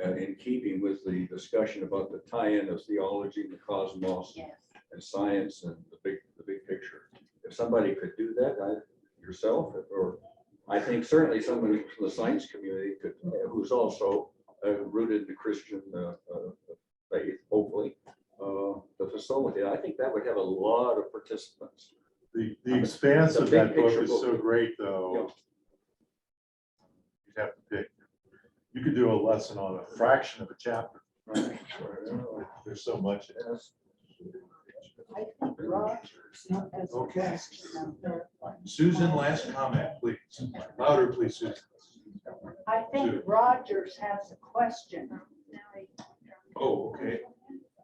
in keeping with the discussion about the tie-in of theology and the cosmos Yes. and science and the big picture. If somebody could do that, yourself or I think certainly somebody from the science community could, who's also rooted in the Christian faith, hopefully, to facilitate. I think that would have a lot of participants. The expanse The of big that book picture is so book. great, though. You'd have to pick. You could do a lesson on a fraction of a chapter. Right. There's so much. in it. I think Rogers has a Okay. question out there. Susan, last comment, please. Louder, please, Susan. I think Rogers has a question. Oh, okay.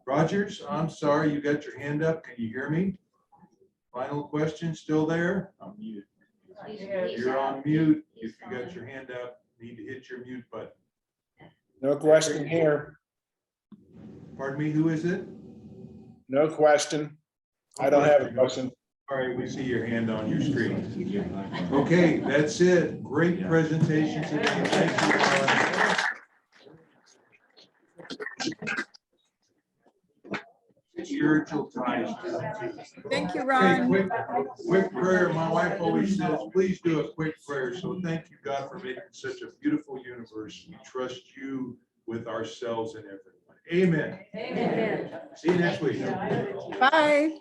Rogers, I'm sorry, you got your hand up. Can you hear me? Final question, still there? I'm mute. You're on mute. If you got your hand up, need to hit your mute button. No question here. Pardon me, who is it? No question. I don't have a question. All right, we see your hand on your screen. Okay, that's it. Great presentation today. Thank you, Ron. Spiritual ties. Thank you, Okay, Ron. quick prayer. My wife always says, please do a quick prayer. So thank you, God, for making such a beautiful universe. We trust you with ourselves and everyone. Amen. Amen. See you next week. Bye.